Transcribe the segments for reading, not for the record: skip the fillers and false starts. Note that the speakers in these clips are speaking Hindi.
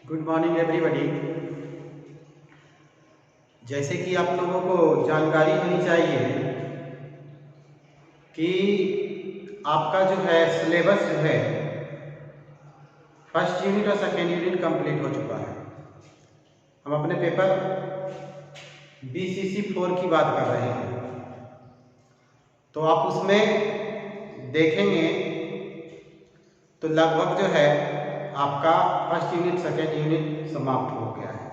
Good morning everybody. जैसे कि आप लोगों को जानकारी होनी चाहिए कि आपका जो है सिलेबस जो है फर्स्ट यूनिट और सेकेंड यूनिट कंप्लीट हो चुका है। हम अपने पेपर BCC 4 की बात कर रहे हैं, तो आप उसमें देखेंगे तो लगभग जो है आपका फर्स्ट यूनिट सेकेंड यूनिट समाप्त हो गया है।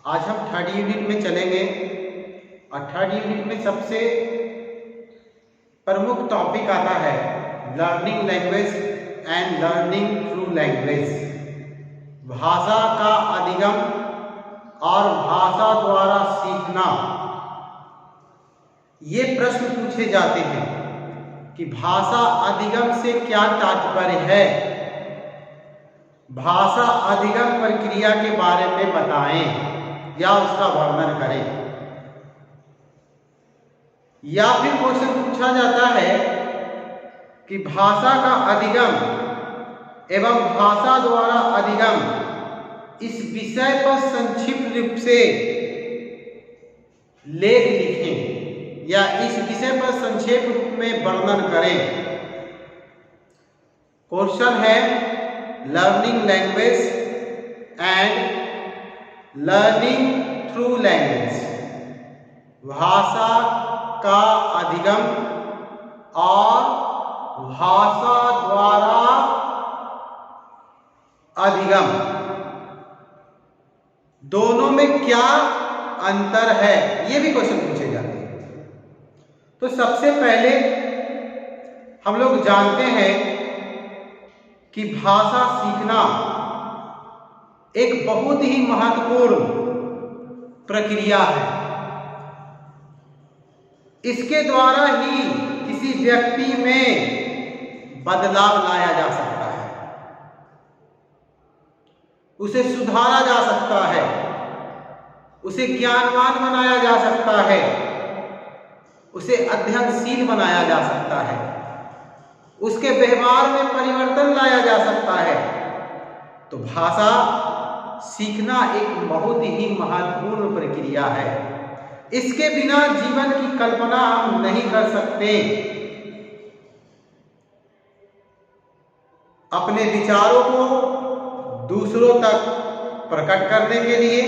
आज हम थर्ड यूनिट में चलेंगे और थर्ड यूनिट में सबसे प्रमुख टॉपिक आता है learning language and learning through language, भाषा का अधिगम और भाषा द्वारा सीखना। ये प्रश्न पूछे जाते हैं कि भाषा अधिगम से क्या तात्पर्य है, भाषा अधिगम प्रक्रिया के बारे में बताएं या उसका वर्णन करें। या फिर क्वेश्चन पूछा जाता है कि भाषा का अधिगम एवं भाषा द्वारा अधिगम इस विषय पर संक्षिप्त रूप से लेख लिखें या इस विषय पर संक्षेप रूप में वर्णन करें। क्वेश्चन है learning language and learning through language, भाषा का अधिगम और भाषा द्वारा अधिगम, दोनों में क्या अंतर है, ये भी क्वेश्चन पूछे जाते हैं। तो सबसे पहले हम लोग जानते हैं कि भाषा सीखना एक बहुत ही महत्वपूर्ण प्रक्रिया है। इसके द्वारा ही किसी व्यक्ति में बदलाव लाया जा सकता है, उसे सुधारा जा सकता है, उसे ज्ञानवान बनाया जा सकता है, उसे अध्ययनशील बनाया जा सकता है, उसके व्यवहार में परिवर्तन लाया जा सकता है। तो भाषा सीखना एक बहुत ही महत्वपूर्ण प्रक्रिया है। इसके बिना जीवन की कल्पना हम नहीं कर सकते। अपने विचारों को दूसरों तक प्रकट करने के लिए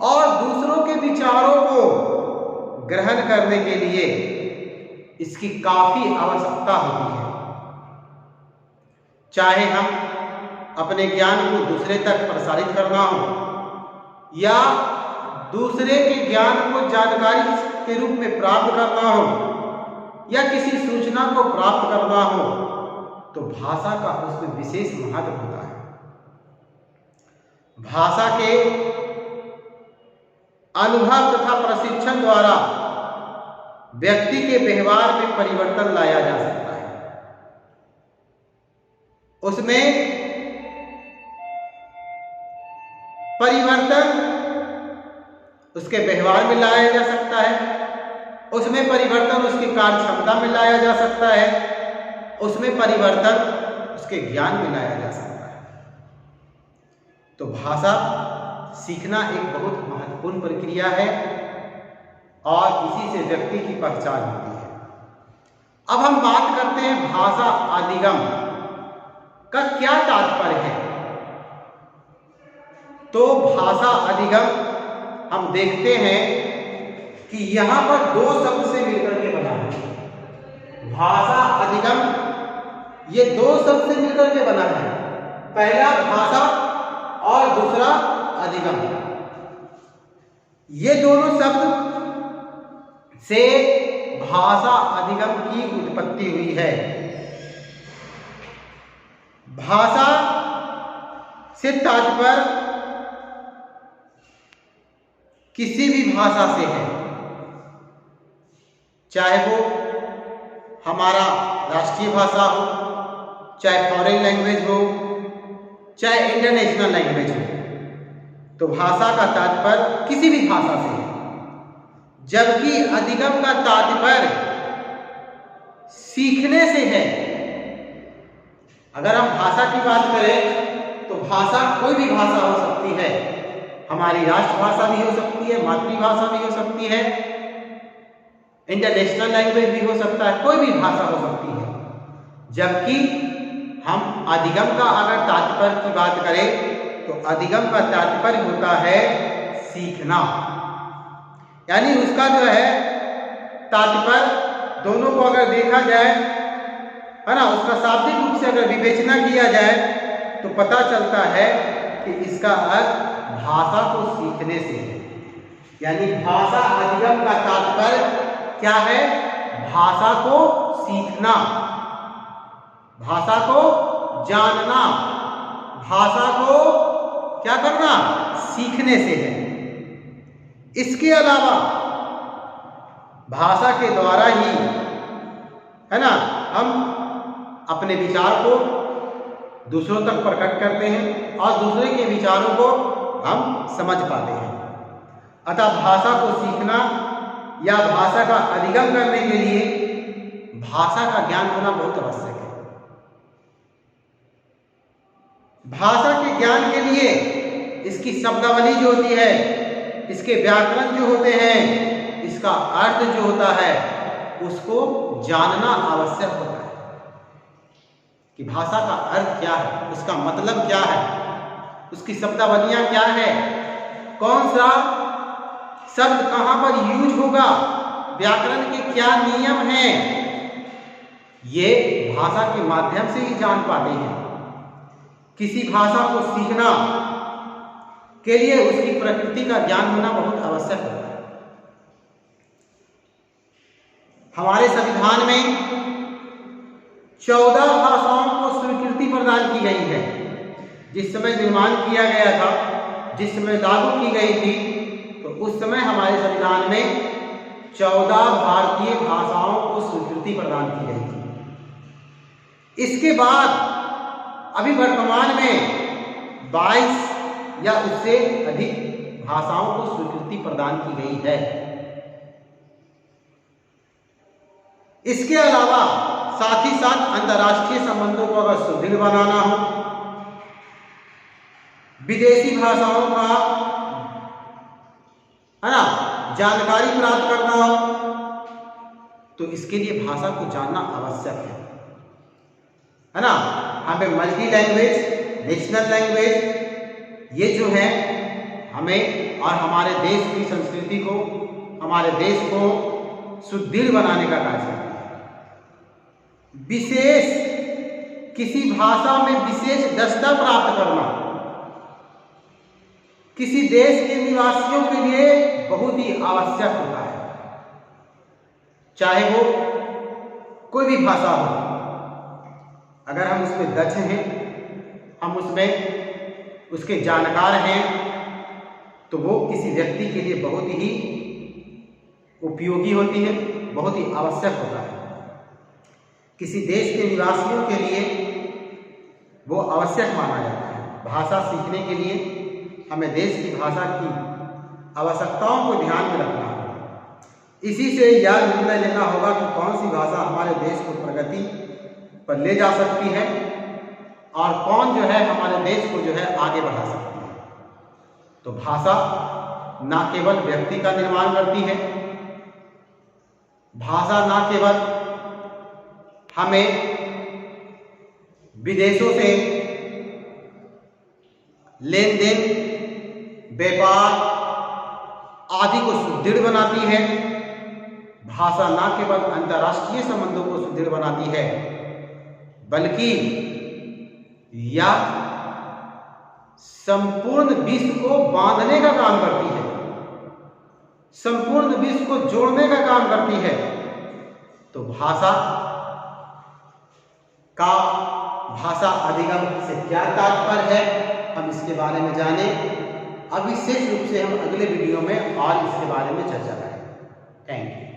और दूसरों के विचारों को ग्रहण करने के लिए इसकी काफी आवश्यकता होती है। चाहे हम अपने ज्ञान को दूसरे तक प्रसारित करना हो या दूसरे के ज्ञान को जानकारी के रूप में प्राप्त करना हो या किसी सूचना को प्राप्त करना हो, तो भाषा का उसमें विशेष महत्व होता है। भाषा के अनुभव तथा प्रशिक्षण द्वारा व्यक्ति के व्यवहार में परिवर्तन लाया जा सकता है। उसमें परिवर्तन उसके व्यवहार में लाया जा सकता है, उसमें परिवर्तन उसकी कार्य क्षमता में लाया जा सकता है, उसमें परिवर्तन उसके ज्ञान में लाया जा सकता है। तो भाषा सीखना एक बहुत महत्वपूर्ण प्रक्रिया है और इसी से व्यक्ति की पहचान होती है। अब हम बात करते हैं भाषा अधिगम का क्या तात्पर्य है। तो भाषा अधिगम हम देखते हैं कि यहां पर दो शब्द से मिलकर के बना है। भाषा अधिगम ये दो शब्द से मिलकर के बना है। पहला भाषा और दूसरा अधिगम। ये दोनों शब्द से भाषा अधिगम की उत्पत्ति हुई है। भाषा से तात्पर्य किसी भी भाषा से है, चाहे वो हमारा राष्ट्रीय भाषा हो, चाहे फॉरेन लैंग्वेज हो, चाहे इंटरनेशनल लैंग्वेज हो। तो भाषा का तात्पर्य किसी भी भाषा से है, जबकि अधिगम का तात्पर्य सीखने से है। अगर हम भाषा की बात करें तो तो भाषा कोई भी भाषा हो सकती है, हमारी राष्ट्रभाषा भी हो सकती है, मातृभाषा भी हो सकती है, इंटरनेशनल लैंग्वेज भी हो सकता है, कोई भी भाषा हो सकती है। जबकि हम अधिगम का अगर तात्पर्य की बात करें तो अधिगम का तात्पर्य होता है सीखना, यानी उसका जो है तात्पर्य दोनों को अगर देखा जाए, है ना, उसका शाब्दिक रूप से अगर विवेचना किया जाए तो पता चलता है कि इसका अर्थ भाषा को सीखने से है। यानी भाषा अधिगम का तात्पर्य क्या है? भाषा को सीखना, भाषा को जानना, भाषा को क्या करना? सीखने से है। इसके अलावा भाषा के द्वारा ही, है ना, हम अपने विचार को दूसरों तक प्रकट करते हैं और दूसरे के विचारों को हम समझ पाते हैं। अतः भाषा को सीखना या भाषा का अधिगम करने के लिए भाषा का ज्ञान होना बहुत आवश्यक है। भाषा के ज्ञान के लिए इसकी शब्दावली जो होती है, इसके व्याकरण जो होते हैं, इसका अर्थ जो होता है, उसको जानना आवश्यक होता है कि भाषा का अर्थ क्या है, उसका मतलब क्या है, उसकी शब्दावलियां क्या है, कौन सा शब्द कहाँ पर यूज होगा, व्याकरण के क्या नियम हैं, ये भाषा के माध्यम से ही जान पाते हैं। किसी भाषा को सीखना के लिए उसकी प्रकृति का ज्ञान होना बहुत आवश्यक होता है। हमारे संविधान में 14 भाषाओं को स्वीकृति प्रदान की गई है। जिस समय निर्माण किया गया था, जिस समय लागू की गई थी, तो उस समय हमारे संविधान में 14 भारतीय भाषाओं को स्वीकृति प्रदान की गई थी। इसके बाद अभी वर्तमान में 22 या उससे अधिक भाषाओं को स्वीकृति प्रदान की गई है। इसके अलावा साथ ही साथ अंतर्राष्ट्रीय संबंधों को अगर सुदृढ़ बनाना हो, विदेशी भाषाओं का, है ना, जानकारी प्राप्त करना हो, तो इसके लिए भाषा को जानना आवश्यक है ना। हमें मल्टी लैंग्वेज, नेशनल लैंग्वेज, ये जो है हमें और हमारे देश की संस्कृति को, हमारे देश को सुदृढ़ बनाने का कार्य करता है। विशेष किसी भाषा में विशेष दक्षता प्राप्त करना किसी देश के निवासियों के लिए बहुत ही आवश्यक होता है। चाहे वो कोई भी भाषा हो, अगर हम उसमें दक्ष हैं, हम उसमें उसके जानकार हैं, तो वो किसी व्यक्ति के लिए बहुत ही उपयोगी होती है, बहुत ही आवश्यक होता है। किसी देश के निवासियों के लिए वो आवश्यक माना जाता है। भाषा सीखने के लिए हमें देश की भाषा की आवश्यकताओं को ध्यान में रखना होगा। इसी से यह निर्णय लेना होगा कि कौन सी भाषा हमारे देश को प्रगति पर ले जा सकती है और कौन जो है हमारे देश को जो है आगे बढ़ा सकती है। तो भाषा ना केवल व्यक्ति का निर्माण करती है, भाषा ना केवल हमें विदेशों से लेन देन, व्यापार आदि को सुदृढ़ बनाती है, भाषा न केवल अंतर्राष्ट्रीय संबंधों को सुदृढ़ बनाती है, बल्कि यह संपूर्ण विश्व को बांधने का काम करती है, संपूर्ण विश्व को जोड़ने का काम करती है। तो भाषा का, भाषा अधिगम से क्या तात्पर्य है, हम इसके बारे में जानें। अब विशेष रूप से हम अगले वीडियो में और इसके बारे में चर्चा करें। Thank you.